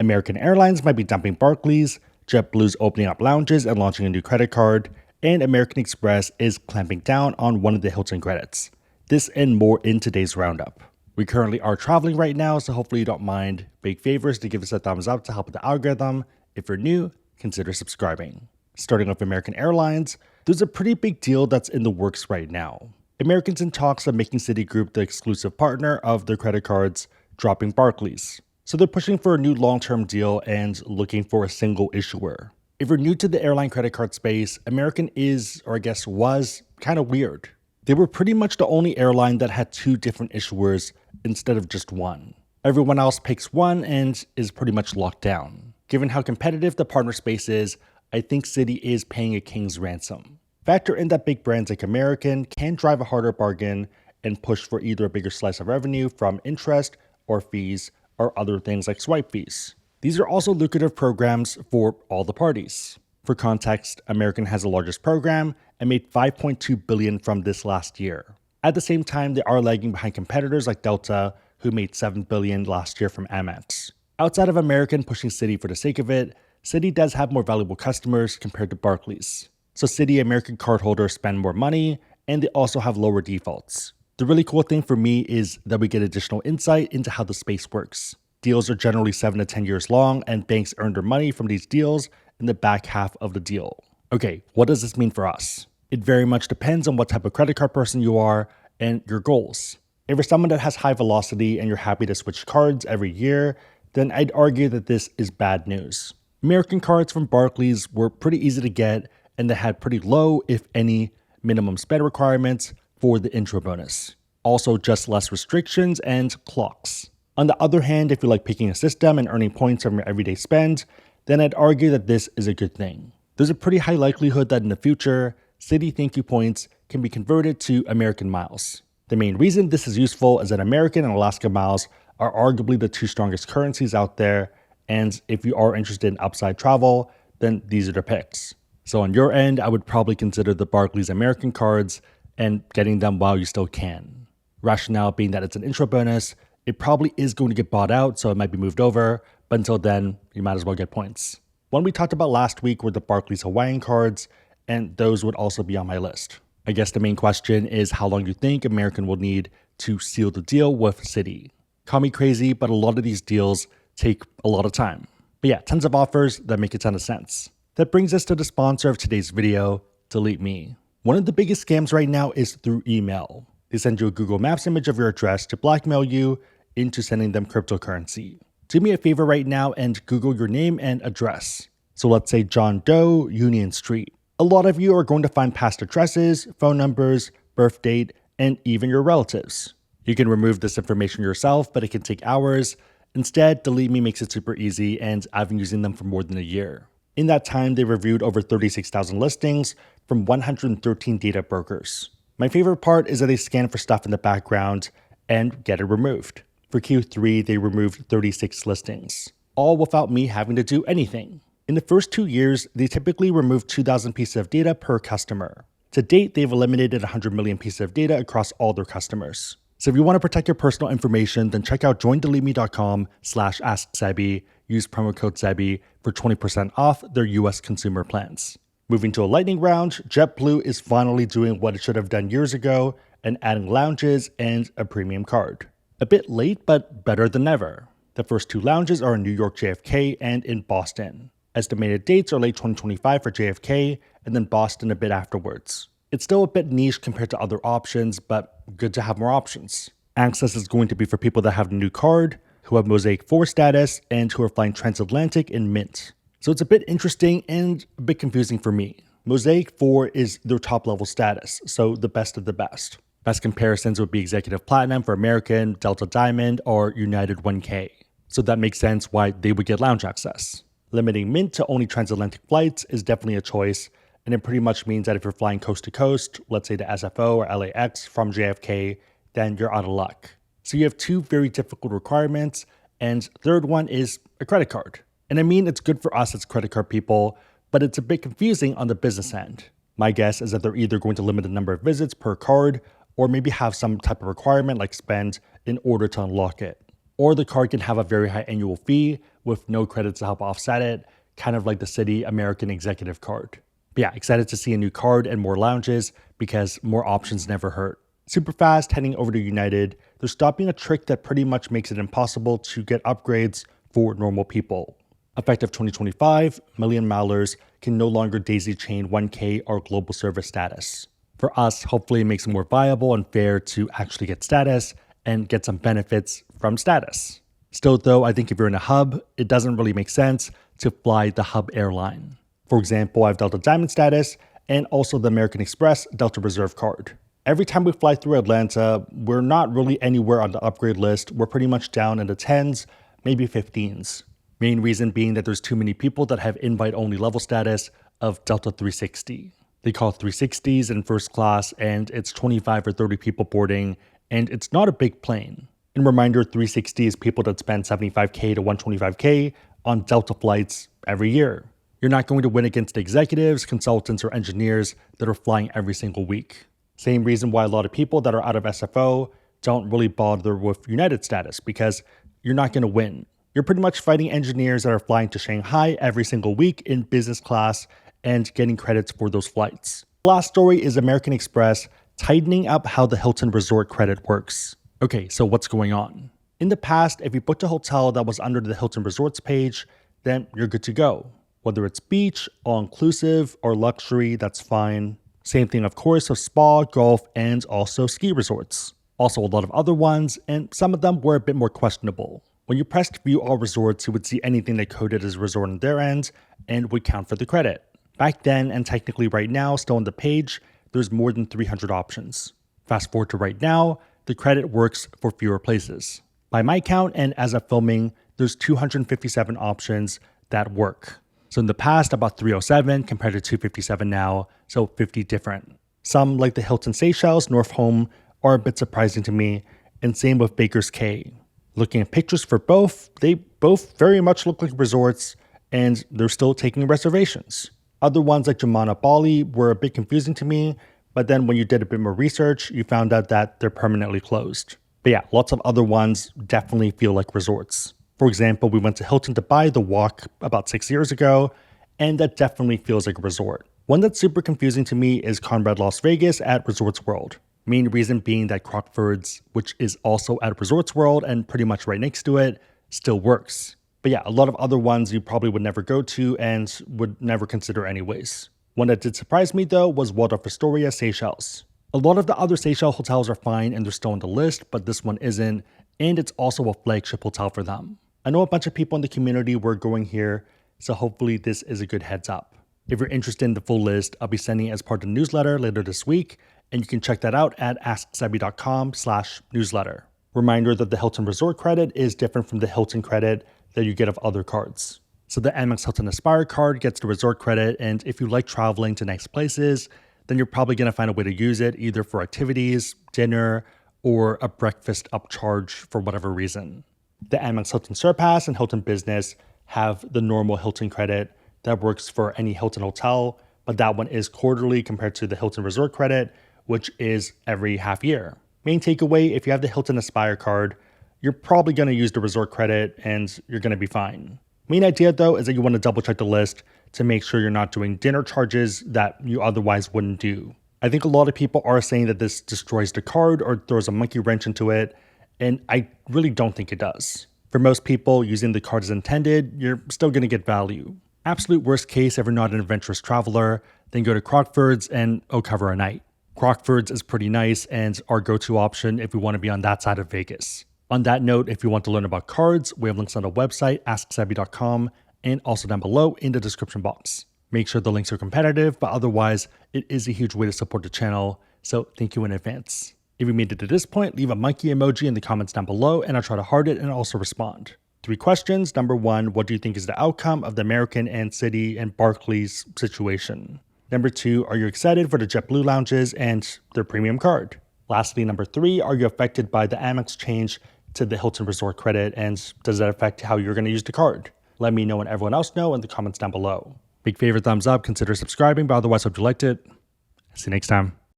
American Airlines might be dumping Barclays, JetBlue's opening up lounges and launching a new credit card, and American Express is clamping down on one of the Hilton credits. This and more in today's roundup. We currently are traveling right now, so hopefully you don't mind. Big favors to give us a thumbs up to help with the algorithm. If you're new, consider subscribing. Starting with American Airlines, there's a pretty big deal that's in the works right now. Americans in talks of making Citigroup the exclusive partner of their credit cards, dropping Barclays. So they're pushing for a new long-term deal and looking for a single issuer. If you're new to the airline credit card space, American is, or I guess was, kind of weird. They were pretty much the only airline that had two different issuers instead of just one. Everyone else picks one and is pretty much locked down. Given how competitive the partner space is, I think Citi is paying a king's ransom. Factor in that big brands like American can drive a harder bargain and push for either a bigger slice of revenue from interest or fees or other things like swipe fees. These are also lucrative programs for all the parties. For context, American has the largest program and made $5.2 billion from this last year. At the same time, they are lagging behind competitors like Delta, who made $7 billion last year from Amex. Outside of American pushing Citi for the sake of it, Citi does have more valuable customers compared to Barclays. So Citi American cardholders spend more money, and they also have lower defaults. The really cool thing for me is that we get additional insight into how the space works. Deals are generally 7 to 10 years long, and banks earn their money from these deals in the back half of the deal. Okay, what does this mean for us? It very much depends on what type of credit card person you are and your goals. If you're someone that has high velocity and you're happy to switch cards every year, then I'd argue that this is bad news. American cards from Barclays were pretty easy to get, and they had pretty low, if any, minimum spend requirements for the intro bonus. Also, just less restrictions and clocks. On the other hand, if you like picking a system and earning points from your everyday spend, then I'd argue that this is a good thing. There's a pretty high likelihood that in the future, Citi Thank You points can be converted to American miles. The main reason this is useful is that American and Alaska miles are arguably the two strongest currencies out there, and if you are interested in upside travel, then these are the picks. So on your end, I would probably consider the Barclays American cards and getting them while you still can. Rationale being that it's an intro bonus, it probably is going to get bought out, so it might be moved over, but until then, you might as well get points. One we talked about last week were the Barclays Hawaiian cards, and those would also be on my list. I guess the main question is how long you think American will need to seal the deal with Citi. Call me crazy, but a lot of these deals take a lot of time. But yeah, tons of offers that make a ton of sense. That brings us to the sponsor of today's video, Delete Me. One of the biggest scams right now is through email. They send you a Google Maps image of your address to blackmail you into sending them cryptocurrency. Do me a favor right now and Google your name and address. So let's say John Doe, Union Street. A lot of you are going to find past addresses, phone numbers, birth date, and even your relatives. You can remove this information yourself, but it can take hours. Instead, Delete Me makes it super easy, and I've been using them for more than a year. In that time, they reviewed over 36,000 listings from 113 data brokers. My favorite part is that they scan for stuff in the background and get it removed. For Q3, they removed 36 listings, all without me having to do anything. In the first 2 years, they typically remove 2,000 pieces of data per customer. To date, they've eliminated 100 million pieces of data across all their customers. So if you want to protect your personal information, then check out joindeleteme.com/AskSebi. Use promo code SEBI for 20% off their US consumer plans. Moving to a lightning round, JetBlue is finally doing what it should have done years ago and adding lounges and a premium card. A bit late, but better than never. The first two lounges are in New York JFK and in Boston. Estimated dates are late 2025 for JFK and then Boston a bit afterwards. It's still a bit niche compared to other options, but good to have more options. Access is going to be for people that have the new card, who have Mosaic 4 status, and who are flying transatlantic in Mint. So it's a bit interesting and a bit confusing for me. Mosaic 4 is their top level status, so the best of the best. Best comparisons would be Executive Platinum for American, Delta Diamond, or United 1K. So that makes sense why they would get lounge access. Limiting Mint to only transatlantic flights is definitely a choice, and it pretty much means that if you're flying coast to coast, let's say to SFO or LAX from JFK, then you're out of luck. So you have two very difficult requirements, and third one is a credit card. And I mean, it's good for us as credit card people, but it's a bit confusing on the business end. My guess is that they're either going to limit the number of visits per card, or maybe have some type of requirement like spend in order to unlock it. Or the card can have a very high annual fee, with no credits to help offset it, kind of like the Citi American Executive Card. But yeah, excited to see a new card and more lounges because more options never hurt. Super fast, heading over to United, they're stopping a trick that pretty much makes it impossible to get upgrades for normal people. Effective 2025, million mailers can no longer daisy chain 1K or global service status. For us, hopefully it makes it more viable and fair to actually get status and get some benefits from status. Still though, I think if you're in a hub, it doesn't really make sense to fly the hub airline. For example, I have Delta Diamond status and also the American Express Delta Reserve card. Every time we fly through Atlanta, we're not really anywhere on the upgrade list. We're pretty much down in the 10s, maybe 15s. Main reason being that there's too many people that have invite-only level status of Delta 360. They call 360s in first class, and it's 25 or 30 people boarding, and it's not a big plane. And reminder, 360 is people that spend $75K to $125K on Delta flights every year. You're not going to win against executives, consultants, or engineers that are flying every single week. Same reason why a lot of people that are out of SFO don't really bother with United status, because you're not going to win. You're pretty much fighting engineers that are flying to Shanghai every single week in business class and getting credits for those flights. The last story is American Express tightening up how the Hilton Resort credit works. Okay, so what's going on? In the past, if you booked a hotel that was under the Hilton Resorts page, then you're good to go. Whether it's beach, all-inclusive, or luxury, that's fine. Same thing, of course, of spa, golf, and also ski resorts. Also a lot of other ones, and some of them were a bit more questionable. When you pressed view all resorts, you would see anything that coded as a resort on their end and would count for the credit. Back then, and technically right now, still on the page, there's more than 300 options. Fast forward to right now, the credit works for fewer places. By my count, and as of filming, there's 257 options that work. So in the past, about 307 compared to 257 now, so 50 different. Some, like the Hilton Seychelles, North Home, are a bit surprising to me, and same with Baker's Cay. Looking at pictures for both, they both very much look like resorts, and they're still taking reservations. Other ones like Jamana Bali were a bit confusing to me, but then when you did a bit more research, you found out that they're permanently closed. But yeah, lots of other ones definitely feel like resorts. For example, we went to Hilton Dubai The Walk about 6 years ago, and that definitely feels like a resort. One that's super confusing to me is Conrad Las Vegas at Resorts World. Main reason being that Crockford's, which is also at Resorts World and pretty much right next to it, still works. But yeah, a lot of other ones you probably would never go to and would never consider anyways. One that did surprise me though was Waldorf Astoria Seychelles. A lot of the other Seychelles hotels are fine and they're still on the list, but this one isn't, and it's also a flagship hotel for them. I know a bunch of people in the community were going here, so hopefully this is a good heads up. If you're interested in the full list, I'll be sending it as part of the newsletter later this week, and you can check that out at asksebi.com/newsletter. Reminder that the Hilton Resort credit is different from the Hilton credit that you get of other cards. So the Amex Hilton Aspire card gets the resort credit, and if you like traveling to nice places, then you're probably going to find a way to use it either for activities, dinner, or a breakfast upcharge for whatever reason. The Amex Hilton Surpass and Hilton Business have the normal Hilton credit that works for any Hilton hotel, but that one is quarterly compared to the Hilton Resort credit, which is every half year. Main takeaway, if you have the Hilton Aspire card, you're probably going to use the resort credit and you're going to be fine. Main idea though is that you want to double check the list to make sure you're not doing dinner charges that you otherwise wouldn't do. I think a lot of people are saying that this destroys the card or throws a monkey wrench into it, and I really don't think it does. For most people, using the card as intended, you're still going to get value. Absolute worst case, if you're not an adventurous traveler, then go to Crockford's and cover a night. Crockford's is pretty nice and our go-to option if we want to be on that side of Vegas. On that note, if you want to learn about cards, we have links on the website, asksebi.com, and also down below in the description box. Make sure the links are competitive, but otherwise, it is a huge way to support the channel, so thank you in advance. If you made it to this point, leave a monkey emoji in the comments down below, and I'll try to heart it and also respond. 3 questions. Number 1, what do you think is the outcome of the American and Citi and Barclays situation? Number 2, are you excited for the JetBlue lounges and their premium card? Lastly, number 3, are you affected by the Amex change to the Hilton Resort credit, and does that affect how you're going to use the card? Let me know and everyone else know in the comments down below. Big favorite, thumbs up, consider subscribing, but otherwise hope you liked it. See you next time.